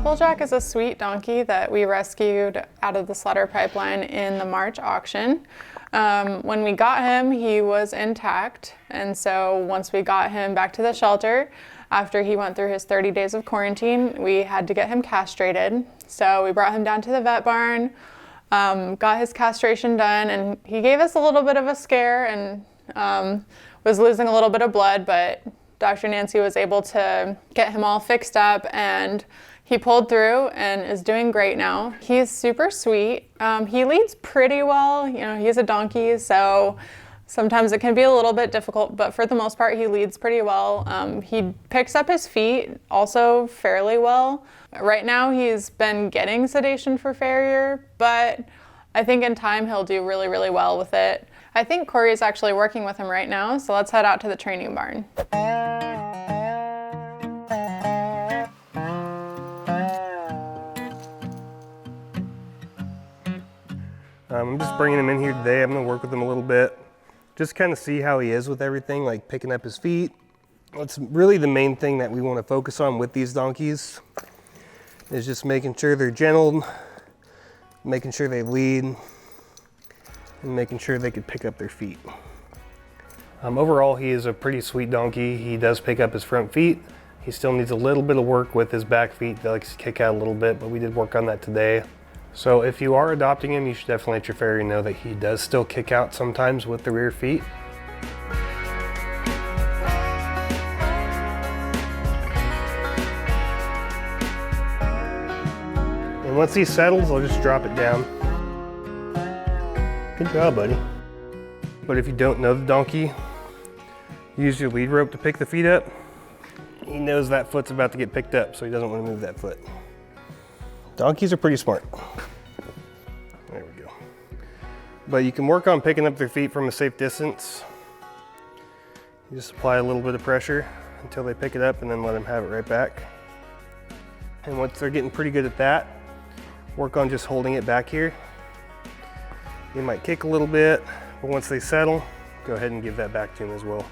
Applejack is a sweet donkey that we rescued out of the slaughter pipeline in the March auction. When we got him, he was intact, and so once we got him back to the shelter, after he went through his 30 days of quarantine, we had to get him castrated. So we brought him down to the vet barn, got his castration done, and he gave us a little bit of a scare and was losing a little bit of blood, but Dr. Nancy was able to get him all fixed up, and he pulled through and is doing great now. He's super sweet. He leads pretty well. You know, he's a donkey, so sometimes it can be a little bit difficult, but for the most part, he leads pretty well. He picks up his feet also fairly well. Right now, he's been getting sedation for farrier, but I think in time he'll do really, really well with it. I think Corey is actually working with him right now, so let's head out to the training barn. I'm just bringing him in here today. I'm gonna work with him a little bit. Just kind of see how he is with everything, like picking up his feet. That's really the main thing that we want to focus on with these donkeys, is just making sure they're gentle, making sure they lead, and making sure they can pick up their feet. Overall, he is a pretty sweet donkey. He does pick up his front feet. He still needs a little bit of work with his back feet. They like to kick out a little bit, but we did work on that today. So if you are adopting him, you should definitely let your farrier know that he does still kick out sometimes with the rear feet. And once he settles, I'll just drop it down. Good job, buddy. But if you don't know the donkey, use your lead rope to pick the feet up. He knows that foot's about to get picked up, so he doesn't want to move that foot. Donkeys are pretty smart. There we go. But you can work on picking up their feet from a safe distance. You just apply a little bit of pressure until they pick it up and then let them have it right back. And once they're getting pretty good at that, work on just holding it back here. They might kick a little bit, but once they settle, go ahead and give that back to them as well.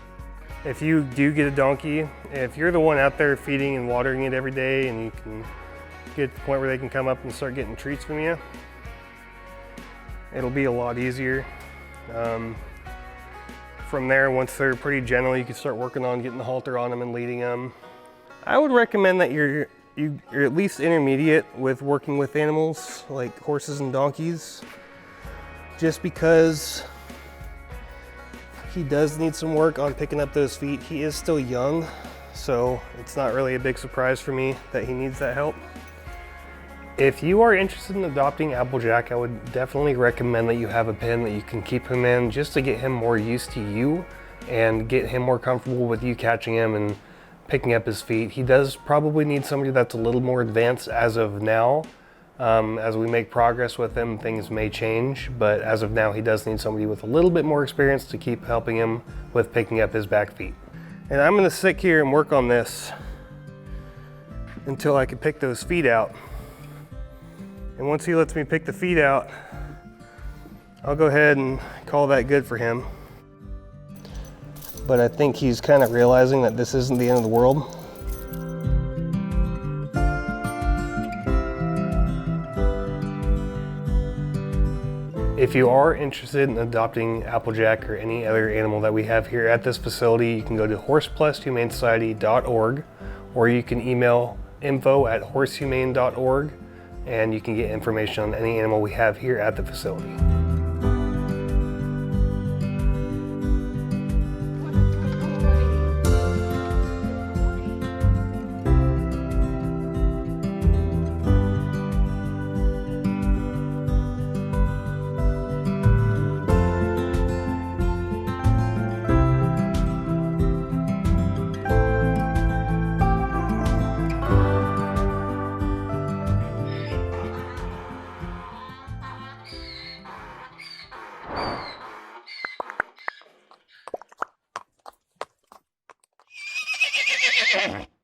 If you do get a donkey, if you're the one out there feeding and watering it every day and you can get to the point where they can come up and start getting treats from you, it'll be a lot easier. From there, once they're pretty gentle, you can start working on getting the halter on them and leading them. I would recommend that you're at least intermediate with working with animals like horses and donkeys, just because he does need some work on picking up those feet. He is still young, so it's not really a big surprise for me that he needs that help. If you are interested in adopting Applejack, I would definitely recommend that you have a pen that you can keep him in, just to get him more used to you and get him more comfortable with you catching him and picking up his feet. He does probably need somebody that's a little more advanced as of now. As we make progress with him, things may change, but as of now, he does need somebody with a little bit more experience to keep helping him with picking up his back feet. And I'm gonna sit here and work on this until I can pick those feet out. And once he lets me pick the feet out, I'll go ahead and call that good for him. But I think he's kind of realizing that this isn't the end of the world. If you are interested in adopting Applejack or any other animal that we have here at this facility, you can go to horseplushumanesociety.org, or you can email info@horsehumane.org, and you can get information on any animal we have here at the facility. Yeah.